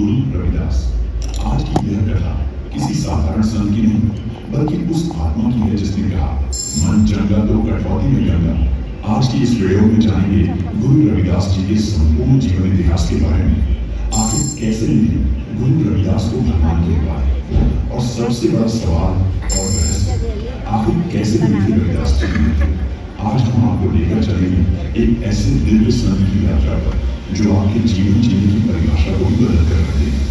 गुरु रविदास। आज की यह कथा किसी साधारण संत की नहीं बल्कि उस आत्मा की है जिसने कहा, मन चंगा तो कठौती में गंगा। आज की इस वीडियो में जानेंगे गुरु रविदास जी के संपूर्ण जीवन इतिहास के बारे में। आखिर कैसे मिले गुरु रविदास को भगवान के पाए, और सबसे बड़ा सवाल और रहस्य, आखिर कैसे मिले रविदास जी। आज हम आपको लेकर चलेंगे एक ऐसे दिव्य संत की यात्रा पर जो आपके जीवन जीने की परिभाषा को भी बदल कर रख देगी,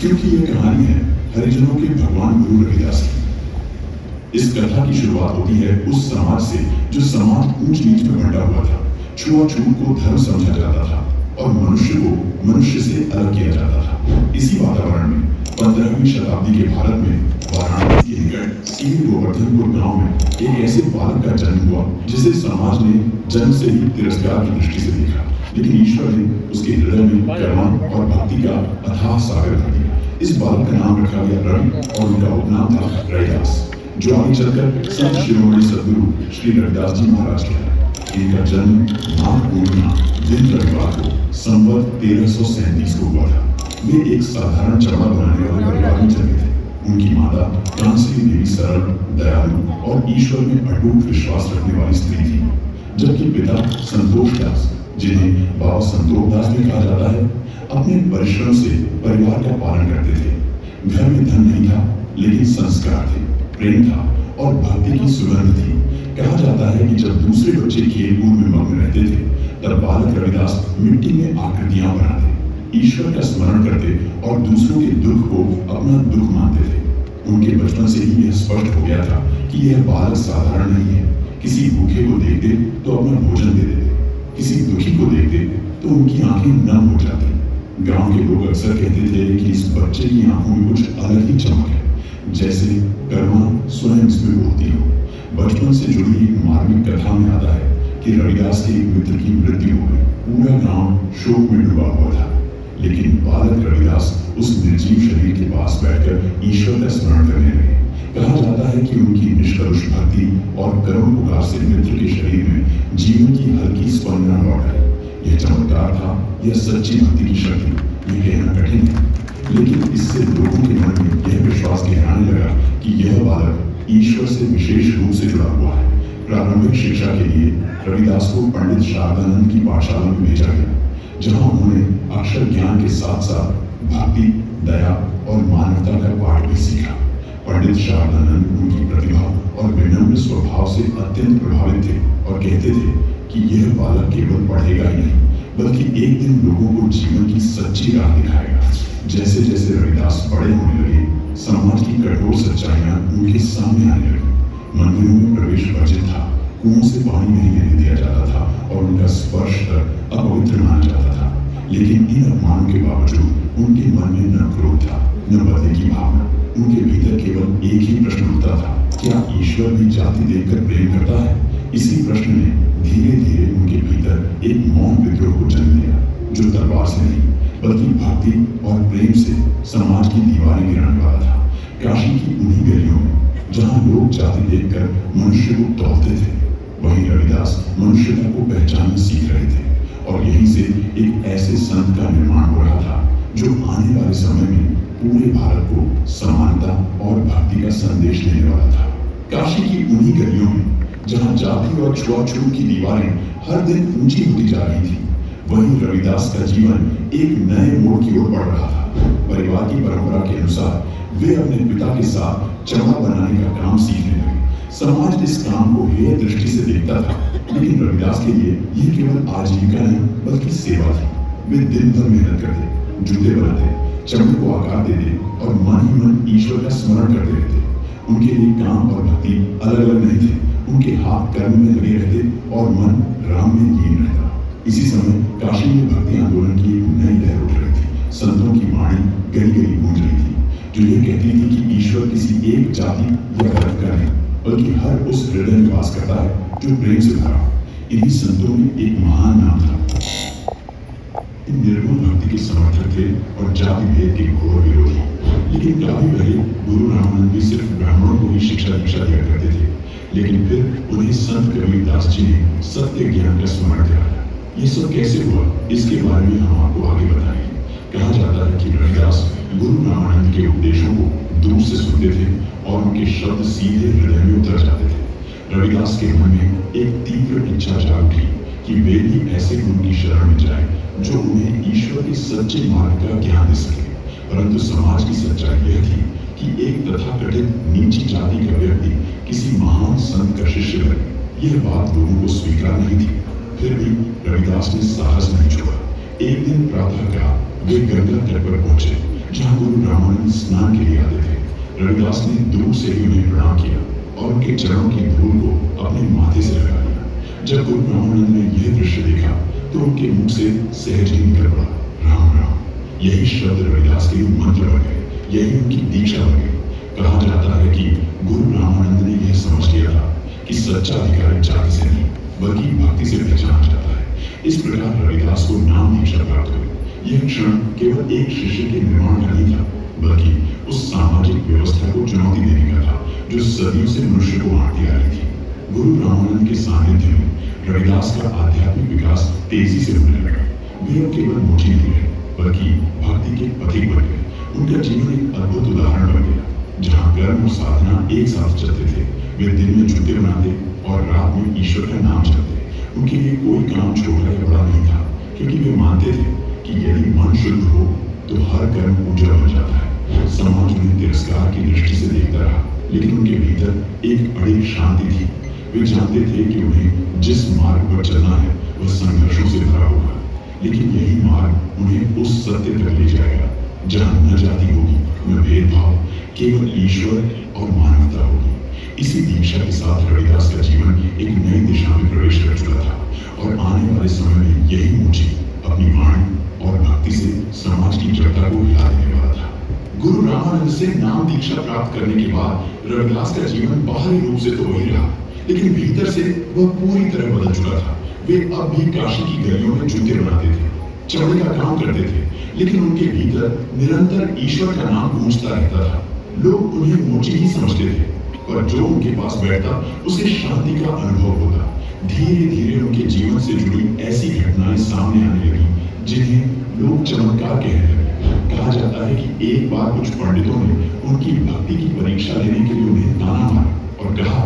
क्योंकि यह कहानी है हरिजनों के भगवान गुरु रविदास की। इस कथा की शुरुआत होती है उस समाज से जो समाज ऊंच नीच में बंटा हुआ था। छुआछूत को धर्म समझा जाता था और मनुष्य को मनुष्य से अलग किया जाता था। इसी वातावरण में 15वीं शताब्दी के भारत में वाराणसी के निकट सील गोवर्धनपुर गांव में एक ऐसे बालक का जन्म हुआ जिसे समाज ने जन्म से ही तिरस्कार की दृष्टि से देखा, लेकिन ईश्वर ने उसके हृदय में कर्म और भक्ति का अथाह सागर भर दिया। इस बालक का नाम रखा गया रवि और उनका उपनाम था रविदास, जो आगे चलकर संत शिरोमणि सद्गुरु श्री रविदास जी महाराज के हैं। इनका जन्म माघ पूर्णिमा दिन रविवार को संवत 1337 को हुआ था। वे एक साधारण चमड़ा बनाने वाले परिवार में जन्मे थे। उनकी माता कांसी देवी सरल, दयालु और ईश्वर में अटूट विश्वास रखने वाली स्त्री थी, जबकि पिता संतोष दास, जिन्हें बाबा संतोष दास भी कहा जाता है, अपने परिश्रम से परिवार का पालन करते थे। घर में धन नहीं था, लेकिन संस्कार थे, प्रेम था और भक्ति की सुगंध थी। कहा जाता है कि जब दूसरे बच्चे खेल-कूद में मग्न रहते थे, तब बालक रविदास मिट्टी में आकृतियां बनाते, ईश्वर का स्मरण करते और दूसरों के दुख को अपना दुख मानते थे। उनके बचपन से ही यह स्पष्ट हो गया था कि यह बालक साधारण नहीं है। किसी भूखे को देखते तो अपना भोजन दे देते, किसी दुखी को देखते तो उनकी आंखें नम हो जाती। गांव के लोग अक्सर कहते थे कि इस बच्चे की आंखों में कुछ अलग ही चमक है, जैसे कर्मा स्वयं इसमें बोलती हो। बचपन से जुड़ी एक मार्मिक कथा में आता है कि रविदास के एक मित्र की मृत्यु हो गई। पूरा गांव शोक में डूबा हुआ था, लेकिन बालक रविदास उस निर्जीव शरीर के पास बैठकर ईश्वर का स्मरण करने लगे। कहा जाता है कि उनकी निष्कलुष भक्ति और करुण पुकार से मित्र के शरीर में जीवन की हल्की स्पंदना लौट आई। यह चमत्कार था, यह सच्ची भक्ति की शक्ति। यह कहना कठिन है, लेकिन इससे लोगों के मन में यह विश्वास गहराने लगा कि यह बालक ईश्वर से विशेष रूप से जुड़ा हुआ है। प्रारंभिक शिक्षा के लिए रविदास को पंडित शारदानंद की पाठशाला में भेजा गया, जहां उन्होंने अक्षर ज्ञान के साथ साथ भक्ति, दया और मानवता का पाठ भी सीखा। पंडित शारदानंद उनकी प्रतिभा और विनम्र स्वभाव से अत्यंत प्रभावित थे और कहते थे कि यह बालक केवल पढ़ेगा ही नहीं, बल्कि एक दिन लोगों को जीवन की सच्ची राह दिखाएगा। जैसे जैसे रविदास बड़े होने लगे, समाज की कठोर सच्चाइयां उनके सामने आने लगी। मंदिरों में प्रवेश वर्जित था, कुओं से पानी नहीं लेने दिया जाता था और उनका स्पर्श तक अपवित्र माना जाता था। लेकिन इन अपमानों के बावजूद उनके मन में न क्रोध था, न बदले की भावना। उनके भीतर केवल एक ही प्रश्न उठता था, क्या ईश्वर भी जाति देखकर प्रेम करता है? इसी प्रश्न ने धीरे धीरे उनके भीतर एक मौन विद्रोह को जन्म दिया, जो तलवार से नहीं बल्कि भक्ति और प्रेम से समाज की दीवारें गिराने वाला था। काशी की उन्हीं गलियों में जहां लोग जाति देखकर मनुष्य को तौलते थे, वहीं रविदास मनुष्यता को पहचानना सीख रहे थे। और यहीं से एक ऐसे संत का निर्माण हो रहा था जो आने वाले समय में पूरे भारत को समानता और भक्ति का संदेश देने वाला था। काशी की उन्हीं गलियों में जहां जाति और छुआछूत की दीवारें हर दिन ऊंची होती जा रही थी, वहीं रविदास का जीवन एक नए मोड़ की ओर बढ़ रहा था। परिवार की परंपरा के अनुसार वे अपने पिता के साथ चमड़ा बनाने का काम सीखने लगे। समाज इस काम को हेय दृष्टि से देखता था, लेकिन रविदास के लिए यह केवल आजीविका नहीं बल्कि सेवा थी। वे दिन भर मेहनत करते, जूते बनाते, चमड़े को आकार देते और मन ही मन ईश्वर का स्मरण करते रहते। उनके लिए काम और भक्ति अलग अलग नहीं थे। उनके हाथ कर्म में लगे रहते और मन राम में लीन रहता। इसी समय काशी में भक्ति आंदोलन की एक नई लहर उठ रही थी। संतों की वाणी गली गली गूंज रही थी, जो ये कहती थी कि ईश्वर किसी एक जाति या वर्ग का नहीं, बल्कि हर उस हृदय में वास करता है जो प्रेम से भरा। इन्हीं संतों में एक महान नाम था। इन निर्गुण भक्ति के समर्थक थे और जाति भेद के घोर विरोधी। लेकिन काफी पहले गुरु रामानंद भी सिर्फ ब्राह्मणों को ही शिक्षा दीक्षा दिया करते थे, लेकिन फिर उन्हें संत कबीरदास जी ने सत्य ज्ञान का स्मरण कराया। ये सब कैसे हुआ, इसके बारे में हम आपको आगे बताएंगे। कहा जाता है कि रविदास गुरु रामानंद के उपदेशों को दूर से सुनते थे और उनके शब्द सीधे हृदय में उतर जाते थे। रविदास के मन में एक तीव्र इच्छा जाग उठी कि वे भी ऐसे गुरु की शरण में जाएं जो उन्हें ईश्वर के सच्चे मार्ग का ज्ञान दे सके। परंतु समाज की सच्चाई यह थी कि एक तथाकथित नीची जाति का व्यक्ति किसी महान संत का शिष्य बने। यह बात लोगों को स्वीकार नहीं थी। फिर भी रविदास ने साहस नहीं छोड़ा। एक दिन प्रातःकाल वे गंगा तट पर पहुंचे जहां गुरु रामानंद स्नान के लिए आते थे। रविदास ने दूर से ही उन्हें प्रणाम किया और उनके चरणों की धूल को अपने माथे से लगा लिया। जब गुरु रामानंद ने यह दृश्य देखा तो उनके मुख से सहज ही निकल पड़ा, राम राम। यही शब्द रविदास के मंत्र बन गए, यही उनकी दीक्षा बन गई। कहा जाता है कि गुरु रामानंद ने यह समझ लिया था कि सच्चा अधिकारी जाति से नहीं बल्कि भक्ति से पहचाना जाता है। इस प्रकार रविदास को नाम दीक्षा प्राप्त हुई। यह क्षण केवल एक शिष्य के निर्माण का नहीं था बल्कि उस सामाजिक व्यवस्था को चुनौती देने का था जो सदियों से मनुष्य को आंटी आ रही थी। गुरु रामानंद के सानिध्य में रविदास का आध्यात्मिक विकास तेजी से होने लगा। वे अब केवल मोची नहीं रहे बल्कि भक्ति के पथिक बन गए। उनका जीवन एक अद्भुत उदाहरण बन गया। जहाँ कर्म और साधना एक साथ चलते थे, वे दिन में जूते बनाते और रात में ईश्वर का नाम जपते। उनके लिए कोई काम छोटा या बड़ा नहीं था क्योंकि वे मानते थे कि यदि मन शुद्ध हो तो हर कर्म पूजा बन जाता है। समाज उन्हें तिरस्कार की दृष्टि से देखता रहा लेकिन उनके भीतर एक अड़िग शांति थी। वे जानते थे कि उन्हें जिस मार्ग पर चलना है वह संघर्षों से भरा होगा, लेकिन यही मार्ग उन्हें उस सत्य तक ले जाएगा जहाँ न जाति होगी न भेदभाव, केवल ईश्वर और मानवता होगी। इसी दीक्षा के साथ रविदास का जीवन एक नई दिशा में प्रवेश कर चुका था और आने वाले समय में यही मुझे अपनी वाणी और भक्ति से समाज की जड़ता को हिला देने वाला था। गुरु रामानंद से नाम दीक्षा प्राप्त करने के बाद रविदास का जीवन बाहरी रूप से तो वही रहा लेकिन भीतर से वह पूरी तरह बदल चुका था। वे अब भी काशी की गलियों में जूते बनाते थे, चमड़े का काम करते थे, लेकिन उनके भीतर निरंतर ईश्वर का नाम गूंजता रहता था। लोग उन्हें मोची ही समझते थे और जो उनके पास बैठता उसे शांति का अनुभव होता। धीरे धीरे उनके जीवन से जुड़ी ऐसी घटनाएं सामने आने लगी जिन्हें लोग चमत्कार कहने लगे। कहा जाता है कि एक बार कुछ पंडितों ने उनकी भक्ति की परीक्षा लेने के लिए उन्हें ताना मारा और कहा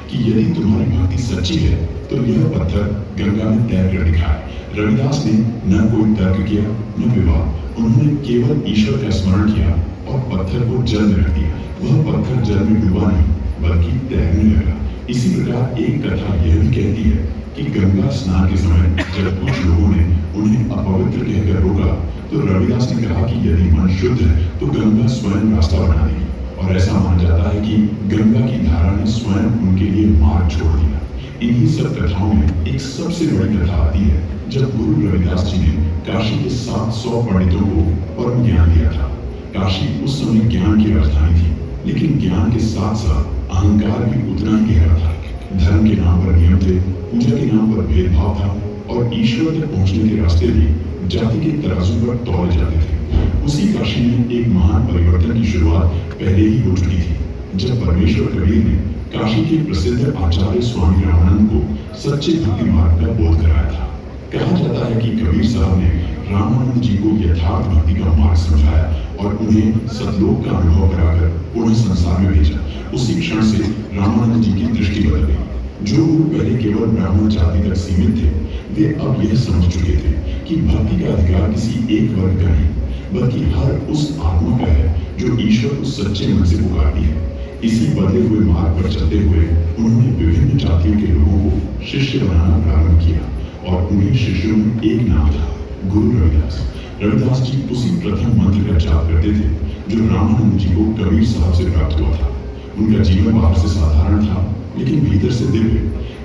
कि यदि तुम्हारी भक्ति सच्ची है तो यह पत्थर गंगा में तैर कर दिखाए। रविदास ने न कोई तर्क किया न विवाद, उन्होंने केवल ईश्वर का स्मरण किया और पत्थर को जल में रख दिया। वह पत्थर जल में डूबा नहीं बल्कि तैरने लगा। इसी प्रकार एक कथा यह भी कहती है कि गंगा स्नान के समय जब कुछ लोगों ने उन्हें अपवित्र कहकर रोका तो रविदास ने कहा कि यदि मन शुद्ध है तो गंगा स्वयं रास्ता बना देगी। और ऐसा माना जाता है कि गंगा की धारा ने स्वयं उनके लिए मार्ग छोड़ दिया। इन्हीं सब कथाओं में एक सबसे बड़ी कथा आती है जब गुरु रविदास जी ने काशी के 700 पंडितों को परम ज्ञान दिया था। काशी उस समय ज्ञान की राजधानी थी, लेकिन ज्ञान के साथ साथ अहंकार भी उतना ही गहरा था। धर्म के नाम पर नियम थे, पूजा के नाम पर भेदभाव था और ईश्वर तक पहुंचने के रास्ते भी जाति के तराजू पर तौले जाते थे। उसी काशी में एक महान परिवर्तन की शुरुआत पहले ही हो चुकी थी जब परमेश्वर कबीर ने काशी के प्रसिद्ध आचार्य स्वामी रामानंद को सच्चे भक्ति मार्ग का बोध कराया था। कहा जाता है कि कबीर साहब ने रामानंद जी को यथार्थ भक्ति का मार्ग समझाया और उन्हें सतलोक का अनुभव कराकर पुनः संसार में भेजा। उसी क्षण से रामानंद जी की दृष्टि बदल गई। जो लोग पहले केवल ब्राह्मण जाति तक सीमित थे, वे अब यह समझ चुके थे कि भक्ति का अधिकार किसी एक वर्ग का नहीं बल्कि हर उस आत्मा का है जो ईश्वर को सच्चे मन से पुकारती है। इसी बदले हुए मार्ग पर चलते हुए उन्होंने विभिन्न जातियों के लोगों को शिष्य बनाना प्रारंभ किया और उन्हीं शिष्यों में एक नाम था, गुरु रविदास। रविदास जी उसी प्रथम मंत्र का जाप करते थे जो रामानंद जी को कबीर साहब से प्राप्त हुआ था। उनका जीवन बाहर से साधारण था लेकिन भीतर से दिव्य।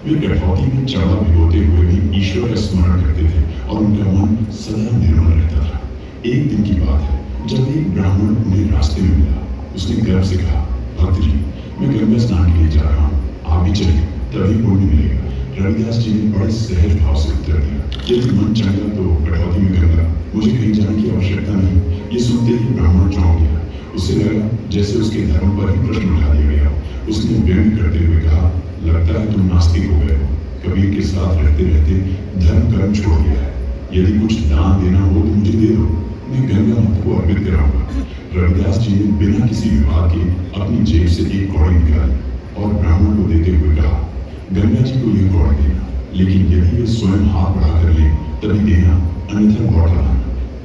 वे कठौती में चढ़ा भिगोते हुए भी ईश्वर का स्मरण करते थे और उनका मन सदा निर्मल रहता था। एक दिन की बात है जब एक ब्राह्मण उन्हें रास्ते में मिला। उसने गर्व से कहा, भक्त जी, मैं गंगा स्नान के लिए जा रहा हूँ, आप भी चलिए, तभी पुण्य मिलेगा। रविदास जी ने बड़े सहज भाव से उत्तर दिया, यदि मन चंगा तो कठौती में गंगा, मुझे कहीं जाने की आवश्यकता नहीं। ये सुनते ही ब्राह्मण चौंक गया। उसे लगा जैसे उसके धर्म पर ही प्रश्न उठा दिया गया। उसने व्यंग करते हुए कहा, लगता है तुम नास्तिक हो गए हो। कबीर के साथ रहते रहते धर्म कर्म छोड़ दिया है। यदि कुछ दान देना हो तो मुझे दे दो, मैं गंगा जी ने बिना किसी विवाद के अपनी जेब से एक कौड़ी निकाली और ब्राह्मण को देते हुए कहा, गंगा जी को यह कौड़ी देना, लेकिन यदि वे स्वयं हाथ बढ़ाकर ले तभी देना, अन्यथा लौट लाना।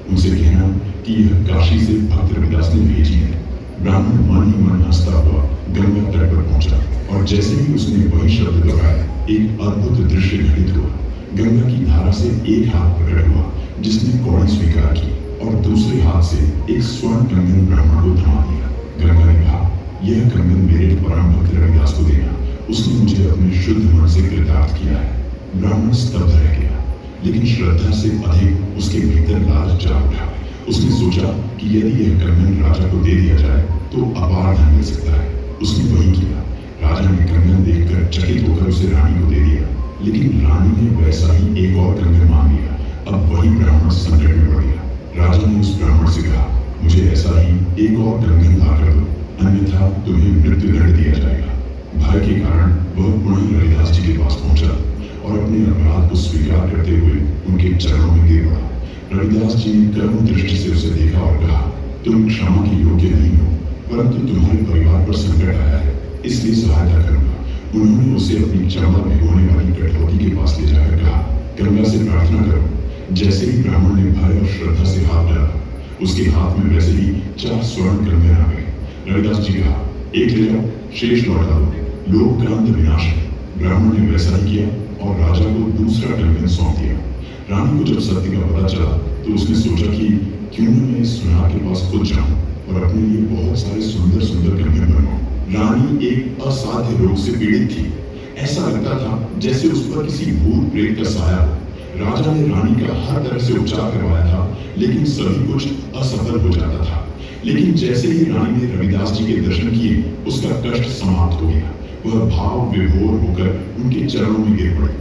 उनसे कहना कि यह काशी से भक्त रविदास ने भेजी है। ब्राह्मण मन ही मन हंसता हुआ गंगा तट पर पहुंचा और जैसे ही उसने वही शब्द दोहराया, एक अद्भुत दृश्य घटित हुआ। गंगा की धारा से एक हाथ प्रकट हुआ जिसने कौड़ी स्वीकार की और दूसरे हाथ से एक स्वर्ण कंगन ब्राह्मण को थमा दिया। गंगा ने कहा, यह कंगन मेरे परम भक्त रविदास को देना, उसने मुझे अपने शुद्ध मन से कृतार्थ किया है। ब्राह्मण स्तब्ध रह गया, लेकिन श्रद्धा से अधिक उसके भीतर लालच जाग उठा। उसने सोचा कि यदि यह कंगन राजा को दे दिया जाए तो अपार धन मिल सकता है। उसने वही किया। राजा ने कंगन देखकर चकित होकर उसे रानी को दे दिया, लेकिन रानी ने वैसा ही एक और कंगन मांग लिया। अब वही ब्राह्मण संकट में पड़ गया। राजा ने उस ब्राह्मण से कहा, मुझे ऐसा ही एक और कंगन लाकर दो, अन्यथा तुम्हें मृत्युदंड दिया जाएगा। भय के कारण वह पुनः रविदास जी के पास पहुंचा और अपने अपराध को स्वीकार करते हुए उनके चरणों में गिर पड़ा। रविदास जी ने करुण दृष्टि से उसे देखा और कहा, तुम क्षमा के योग्य नहीं हो, परंतु तुम्हारे परिवार पर संकट आया है, इसलिए सहायता करूंगा। उन्होंने उसे अपनी चमड़ा भिगोने वाली कठौती के पास ले जाकर कहा, गंगा से प्रार्थना करो। जैसे ही ब्राह्मण ने भय और श्रद्धा से हाथ डाला, उसके हाथ में वैसे ही 4 स्वर्ण कंगन आ गए। रविदास जी कहा, एक ले जाओ, शेष लौटा दो, लोक का अंत विनाश है। ब्राह्मण ने वैसा ही किया और राजा को दूसरा कंगन सौंप दिया। रानी को जब सत्य का पता चला तो उसने सोचा कि क्यों न मैं इस सुनार के पास खुद जाऊं और अपने लिए बहुत सारे सुंदर सुंदर कंगन बनवाऊं। रानी एक असाध्य रोग से पीड़ित थी। ऐसा लगता था जैसे उस पर किसी भूत प्रेत का साया हो। राजा ने रानी का हर तरह से उपचार करवाया था, लेकिन सभी कुछ असफल हो जाता था। लेकिन जैसे ही रानी ने रविदास जी के दर्शन किए, उसका कष्ट समाप्त हो गया। वह भाव विभोर होकर उनके चरणों में गिर पड़े।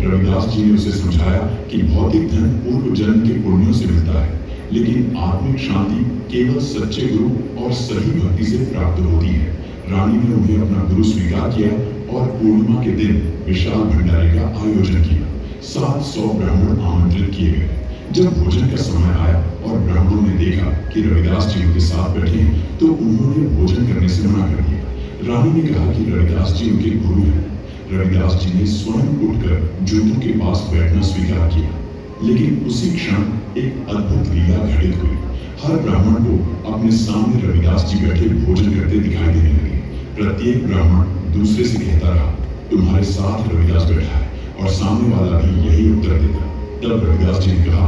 रविदास जी ने उसे समझाया कि भौतिक धन पूर्व जन्म के पुण्यों से मिलता है, लेकिन आत्मिक शांति केवल सच्चे गुरु और सही भक्ति से प्राप्त होती है। रानी ने उन्हें अपना गुरु स्वीकार किया और पूर्णिमा के दिन विशाल भंडारे का आयोजन किया। 700 ब्राह्मण आमंत्रित किए गए। जब भोजन का समय आया और ब्राह्मणों ने देखा कि रविदास जी उनके साथ बैठे हैं, तो उन्होंने भोजन करने से मना कर दिया। रानी ने कहा कि रविदास जी उनके गुरु हैं। रविदास जी ने स्वयं उठकर जूतों के पास बैठना स्वीकार किया, लेकिन उसी क्षण एक अद्भुत लीला घटित हुई। हर ब्राह्मण को अपने सामने रविदास जी बैठे भोजन करते दिखाई देने लगे। प्रत्येक ब्राह्मण दूसरे से कहता रहा, तुम्हारे साथ रविदास बैठा है, और सामने वाला भी यही उत्तर देता। तब रविदास जी ने कहा,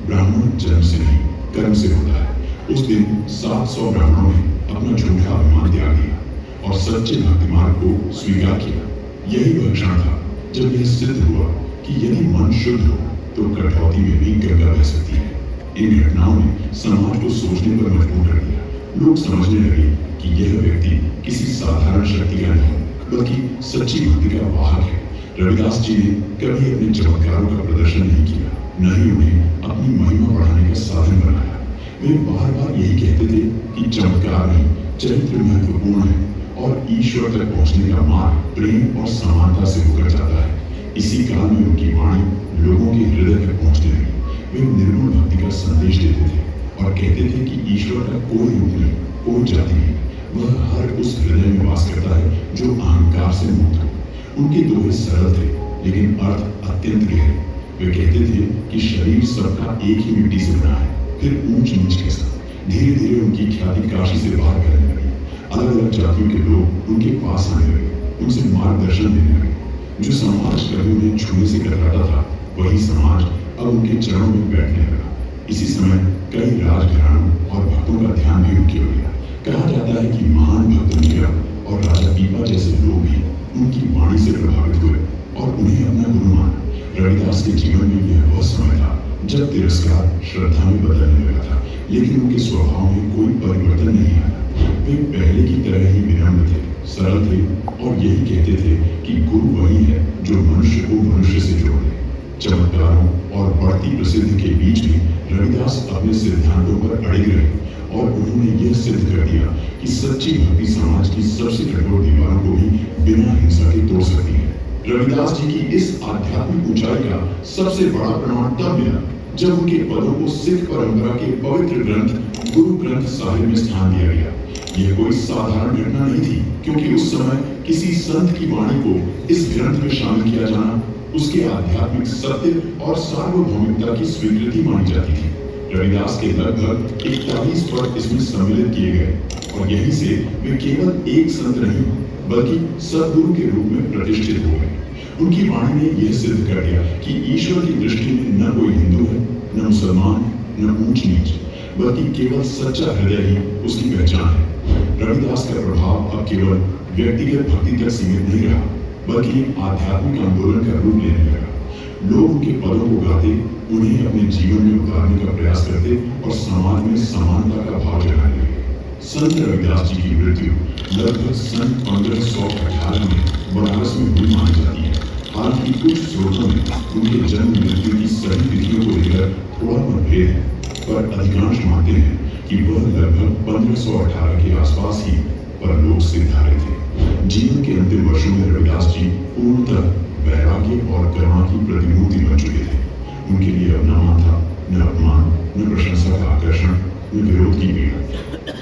ब्राह्मण जन्म से नहीं कर्म से होता है। उस दिन 700 ब्राह्मणों ने अपना झूठा अभिमान त्याग दिया और सच्चे भक्ति मार्ग को स्वीकार किया। यही वह क्षण था जब यह सिद्ध हुआ कि यदि मन शुद्ध हो तो कठौती में भी गंगा बह सकती है। इन घटनाओं ने समाज को सोचने पर मजबूर कर दिया। लोग समझने लगे कि यह व्यक्ति किसी साधारण शक्ति का नहीं, बल्कि सच्ची भक्ति का वाहक है। रविदास जी ने कभी अपने चमत्कारों का प्रदर्शन नहीं किया, न ही उन्हें अपनी महिमा बढ़ाने का साधन बनाया। वे बार बार यही कहते थे कि चमत्कार नहीं, चरित्र महत्वपूर्ण है और ईश्वर तक पहुंचने का मार्ग प्रेम और समानता से होकर जाता है। इसी काल में उनकी वाणी लोगों के हृदय तक पहुंचने लगी। वे निर्गुण भक्ति का संदेश देते थे और कहते थे कि ईश्वर का कोई रूप नहीं, कोई जाति नहीं, वह हर उस हृदय में वास करता है जो अहंकार से मुक्त हो। उनके दोहे सरल थे, लेकिन अर्थ अत्यंत गहरे। वे कहते थे कि शरीर सबका एक ही मिट्टी से बना है, फिर ऊंच नीच कैसा। धीरे धीरे उनकी ख्याति काशी से बाहर फैलने लगी। अलग अलग जातियों के लोग उनके पास आने लगे, उनसे मार्गदर्शन देने लगे। जो समाज कभी उन्हें छूने से कतराता था, वही समाज अब उनके चरणों में बैठने लगा। इसी समय कई राजघरानों और भक्तों का ध्यान भी उनकी ओर गया। कहा जाता है कि महान भक्त मीरा और राजा पीपा जैसे लोग भी उनकी वाणी से प्रभावित हुए और उन्हें अपना गुरु माना। रविदास के जीवन में यह वह समय था जब तिरस्कार श्रद्धा में बदलने लगा था, लेकिन उनके स्वभाव में कोई परिवर्तन नहीं आया। वे पहले की तरह ही विनम्र थे, सरल थे और यही कहते थे कि गुरु वही है जो मनुष्य को मनुष्य से जोड़े। चमत्कारों और बढ़ती प्रसिद्धि के बीच में रविदास अपने सिद्धांतों पर अड़िग रहे और उन्होंने यह सिद्ध कर दिया कि सच्ची भक्ति समाज की सबसे कठोर दीवारों को भी बिना हिंसा के तोड़ सकती है। रविदास जी की इस आध्यात्मिक ऊंचाई का सबसे बड़ा प्रमाण तब मिला जब उनके पदों को सिख परंपरा के पवित्र ग्रंथ गुरु ग्रंथ साहिब में स्थान दिया गया। यह कोई साधारण घटना नहीं थी, क्योंकि उस समय किसी संत की वाणी को इस ग्रंथ में शामिल किया जाना उसके आध्यात्मिक सत्य और सार्वभौमिकता की स्वीकृति मानी जाती थी। रविदास के लगभग 41 पद इसमें सम्मिलित किए गए और यहीं से वे केवल एक संत नहीं बल्कि सद्गुरु के रूप में प्रतिष्ठित हो गए। उनकी वाणी ने यह सिद्ध कर दिया कि ईश्वर की दृष्टि में न कोई हिंदू है, न मुसलमान, न ऊंच नीच, बल्कि केवल सच्चा हृदय ही उसकी पहचान है। रविदास का प्रभाव अब केवल व्यक्तिगत भक्ति तक सीमित नहीं रहा, बल्कि एक आध्यात्मिक आंदोलन का रूप लेने लगा। लोग उनके पदों को गाते, उन्हें अपने जीवन में उतारने का प्रयास करते और समाज में समानता का भाव जगाने लगे। संत रविदास जी की मृत्यु लगभग सन 1518 में बनारस में हुई मानी जाती है। हालांकि कुछ स्रोतों में उनके जन्म मृत्यु की सही तिथियों को लेकर थोड़ा मतभेद है, पर अधिकांश मानते हैं कि वह लगभग 1518 के आसपास ही परलोक से धारे थे। जीवन के अंतिम वर्षों में रविदास जी पूर्णतः वैराग्य और करुणा की प्रतिमूर्ति बन चुके थे। उनके लिए अब न मान था, न अपमान, न प्रशंसा का आकर्षण, न विरोध की पीड़ा।